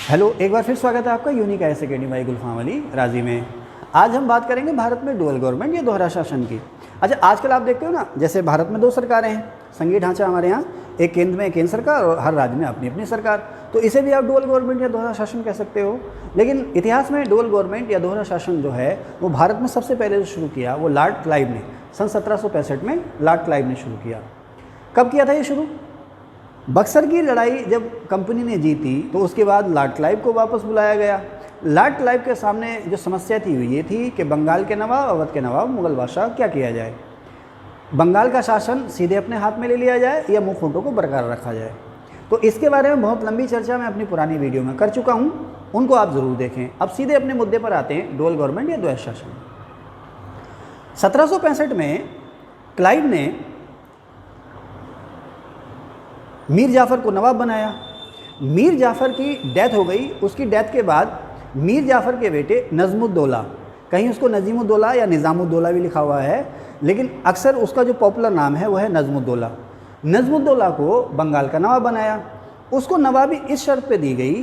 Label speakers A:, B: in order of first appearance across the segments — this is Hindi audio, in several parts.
A: हेलो, एक बार फिर स्वागत है आपका यूनिक आईएएस अकेडमी बाई गुलफाम अली राजी में। आज हम बात करेंगे भारत में डुअल गवर्नमेंट या दोहरा शासन की। अच्छा, आजकल आप देखते हो ना, जैसे भारत में दो सरकारें हैं, संघीय ढांचा हमारे यहाँ, एक केंद्र में केंद्र सरकार और हर राज्य में अपनी अपनी सरकार, तो इसे भी आप डुअल गवर्नमेंट या दोहरा शासन कह सकते हो। लेकिन इतिहास में डुअल गवर्नमेंट या दोहरा शासन जो है वो भारत में सबसे पहले जो शुरू किया वो लॉर्ड क्लाइव ने सन 1765 में लॉर्ड क्लाइव ने शुरू किया। कब किया था ये शुरू? बक्सर की लड़ाई जब कंपनी ने जीती तो उसके बाद लॉर्ड क्लाइव को वापस बुलाया गया। लॉर्ड क्लाइव के सामने जो समस्या थी वो ये थी कि बंगाल के नवाब, अवध के नवाब, मुगल बादशाह, क्या किया जाए। बंगाल का शासन सीधे अपने हाथ में ले लिया जाए या मुखौटों को बरकरार रखा जाए। तो इसके बारे में बहुत लंबी चर्चा मैं अपनी पुरानी वीडियो में कर चुका हूँ, उनको आप ज़रूर देखें। अब सीधे अपने मुद्दे पर आते हैं, डुअल गवर्नमेंट या द्वैध शासन। 1765 में क्लाइव ने मीर जाफ़र को नवाब बनाया। मीर जाफ़र की डेथ हो गई। उसकी डेथ के बाद मीर जाफ़र के बेटे नज़मुद्दौला, कहीं उसको नज़ीमुद्दौला या निज़ामुद्दौला भी लिखा हुआ है, लेकिन अक्सर उसका जो पॉपुलर नाम है वो है नज़मुद्दौला। नज़मुद्दौला को बंगाल का नवाब बनाया। उसको नवाबी इस शर्त पे दी गई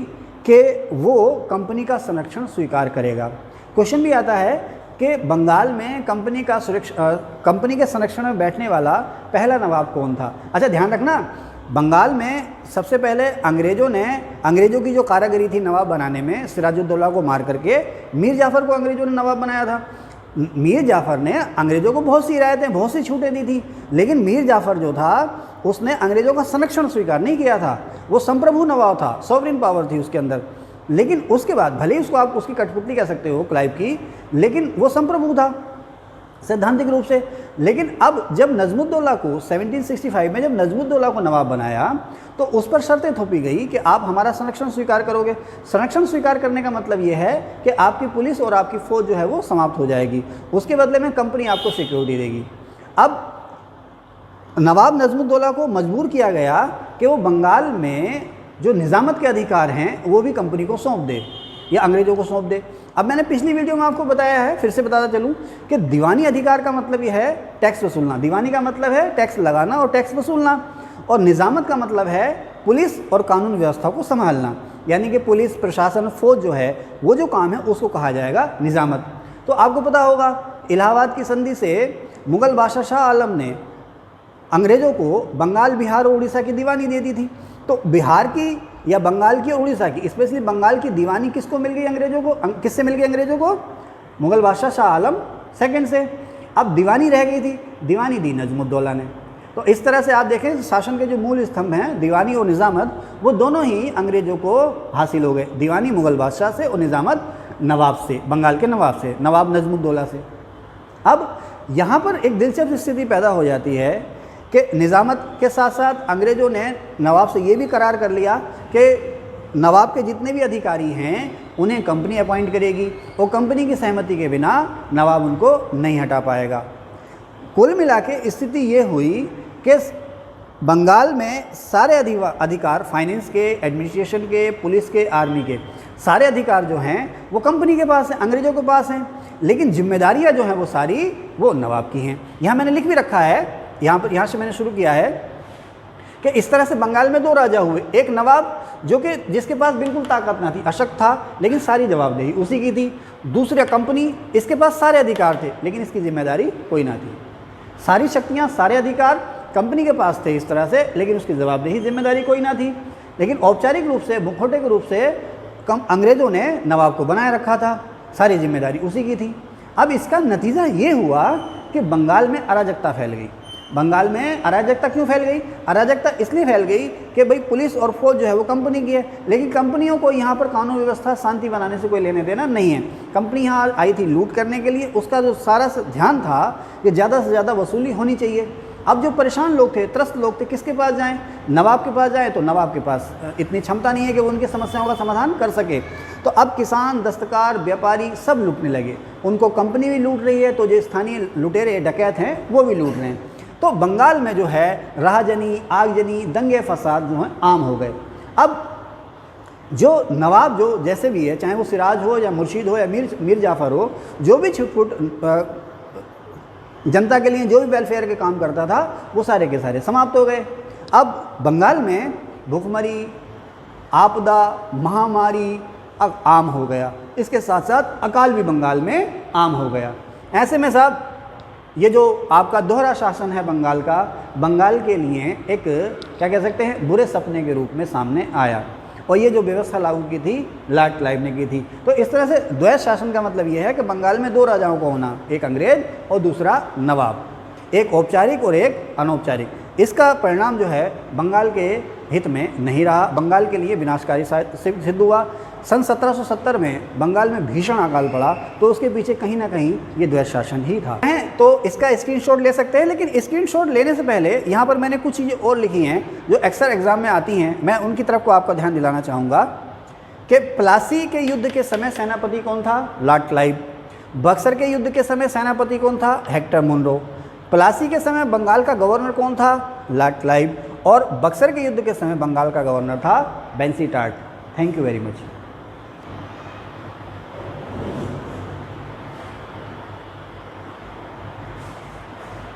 A: कि वो कंपनी का संरक्षण स्वीकार करेगा। क्वेश्चन भी आता है कि बंगाल में कंपनी के संरक्षण में बैठने वाला पहला नवाब कौन था। अच्छा, ध्यान रखना, बंगाल में सबसे पहले अंग्रेज़ों की जो कारागरी थी नवाब बनाने में, सिराजुद्दौला को मार करके मीर जाफ़र को अंग्रेज़ों ने नवाब बनाया था। मीर जाफ़र ने अंग्रेज़ों को बहुत सी रियायतें, बहुत सी छूटें दी थी, लेकिन मीर जाफ़र जो था उसने अंग्रेज़ों का संरक्षण स्वीकार नहीं किया था। वो संप्रभु नवाब था, सॉवरेन पावर थी उसके अंदर। लेकिन उसके बाद भले ही उसको आप उसकी कठपुतली कह सकते हो क्लाइव की, लेकिन वो संप्रभु था सैद्धांतिक रूप से। लेकिन अब जब नज़मुद्दौला को 1765 में जब नज़मुद्दौला को नवाब बनाया तो उस पर शर्तें थोपी गई कि आप हमारा संरक्षण स्वीकार करोगे। संरक्षण स्वीकार करने का मतलब ये है कि आपकी पुलिस और आपकी फ़ौज जो है वो समाप्त हो जाएगी, उसके बदले में कंपनी आपको सिक्योरिटी देगी। अब नवाब नज़मुद्दौला को मजबूर किया गया कि वो बंगाल में जो निज़ामत के अधिकार हैं वो भी कंपनी को सौंप दे या अंग्रेज़ों को सौंप दे। अब मैंने पिछली वीडियो में आपको बताया है, फिर से बताता चलूँ कि दीवानी अधिकार का मतलब यह है टैक्स वसूलना। दीवानी का मतलब है टैक्स लगाना और टैक्स वसूलना, और निज़ामत का मतलब है पुलिस और कानून व्यवस्था को संभालना, यानी कि पुलिस, प्रशासन, फौज जो है वो जो काम है उसको कहा जाएगा निज़ामत। तो आपको पता होगा इलाहाबाद की संधि से मुग़ल बादशाह शाह आलम ने अंग्रेज़ों को बंगाल, बिहार और उड़ीसा की दीवानी दे दी थी। तो बिहार की या बंगाल की और उड़ीसा की, स्पेशली बंगाल की दीवानी किसको मिल गई अंग्रेज़ों को? किससे मिल गई अंग्रेज़ों को? मुग़ल बादशाह शाह आलम सेकंड से। अब दीवानी रह गई थी, दीवानी दी नज़मुद्दौला ने। तो इस तरह से आप देखें शासन के जो मूल स्तंभ हैं दीवानी और निज़ामत, वो दोनों ही अंग्रेज़ों को हासिल हो गए। दीवानी मुग़ल बादशाह से और निज़ामत नवाब से, बंगाल के नवाब से, नवाब नज़मुद्दौला से। अब यहाँ पर एक दिलचस्प स्थिति पैदा हो जाती है कि निज़ामत के साथ साथ अंग्रेज़ों ने नवाब से ये भी करार कर लिया कि नवाब के जितने भी अधिकारी हैं उन्हें कंपनी अपॉइंट करेगी और कंपनी की सहमति के बिना नवाब उनको नहीं हटा पाएगा। कुल मिला के स्थिति ये हुई कि बंगाल में सारे अधिकार, फाइनेंस के, एडमिनिस्ट्रेशन के, पुलिस के, आर्मी के, सारे अधिकार जो हैं वो कंपनी के पास हैं, अंग्रेज़ों के पास हैं, लेकिन जिम्मेदारियाँ जो हैं वो सारी वो नवाब की हैं। यहाँ मैंने लिख भी रखा है, यहाँ से मैंने शुरू किया है कि इस तरह से बंगाल में दो राजा हुए। एक नवाब जिसके पास बिल्कुल ताकत ना थी, अशक्त था, लेकिन सारी जवाबदेही उसी की थी। दूसरा कंपनी, इसके पास सारे अधिकार थे लेकिन इसकी जिम्मेदारी कोई ना थी। सारी शक्तियाँ, सारे अधिकार कंपनी के पास थे इस तरह से, लेकिन उसकी जवाबदेही, जिम्मेदारी कोई ना थी। लेकिन औपचारिक रूप से, मुखौटे के रूप से अंग्रेज़ों ने नवाब को बनाए रखा था, सारी जिम्मेदारी उसी की थी। अब इसका नतीजा ये हुआ कि बंगाल में अराजकता फैल गई। बंगाल में अराजकता क्यों फैल गई? अराजकता इसलिए फैल गई कि भाई पुलिस और फौज जो है वो कंपनी की है, लेकिन कंपनियों को यहाँ पर कानून व्यवस्था, शांति बनाने से कोई लेने देना नहीं है। कंपनी यहाँ आई थी लूट करने के लिए, उसका जो सारा ध्यान था कि ज़्यादा से ज़्यादा वसूली होनी चाहिए। अब जो परेशान लोग थे, त्रस्त लोग थे, किसके पास जाएं? नवाब के पास जाएं, तो नवाब के पास इतनी क्षमता नहीं है कि वो उनकी समस्याओं का समाधान कर सके। तो अब किसान, दस्तकार, व्यापारी सब लूटने लगे। उनको कंपनी भी लूट रही है, तो जो स्थानीय लुटेरे, डकैत हैं वो भी लूट रहे हैं। तो बंगाल में जो है राहजनी, आगजनी, दंगे फसाद जो हैं आम हो गए। अब जो नवाब जो जैसे भी है, चाहे वो सिराज हो या मुर्शीद हो या मीर जाफ़र हो, जो भी छुटपुट जनता के लिए जो भी वेलफेयर के काम करता था वो सारे के सारे समाप्त हो गए। अब बंगाल में भुखमरी, आपदा, महामारी आम हो गया। इसके साथ साथ अकाल भी बंगाल में आम हो गया। ऐसे में साहब ये जो आपका दोहरा शासन है बंगाल का, बंगाल के लिए एक क्या कह सकते हैं बुरे सपने के रूप में सामने आया। और ये जो व्यवस्था लागू की थी लॉर्ड क्लाइव ने की थी। तो इस तरह से द्वैत शासन का मतलब ये है कि बंगाल में दो राजाओं का होना, एक अंग्रेज और दूसरा नवाब, एक औपचारिक और एक अनौपचारिक। इसका परिणाम जो है बंगाल के हित में नहीं रहा, बंगाल के लिए विनाशकारी सिद्ध हुआ। सन 1770 में बंगाल में भीषण अकाल पड़ा, तो उसके पीछे कहीं ना कहीं ये द्वैत शासन ही था। तो इसका स्क्रीनशॉट ले सकते हैं, लेकिन स्क्रीनशॉट लेने से पहले यहाँ पर मैंने कुछ चीज़ें और लिखी हैं जो अक्सर एग्जाम में आती हैं, मैं उनकी तरफ को आपका ध्यान दिलाना चाहूँगा कि प्लासी के युद्ध के समय सेनापति कौन था? Lord Clive. बक्सर के युद्ध के समय सेनापति कौन था? Hector Munro. प्लासी के समय बंगाल का गवर्नर कौन था? Lord Clive. और बक्सर के युद्ध के समय बंगाल का गवर्नर था Vansittart. Thank you very much.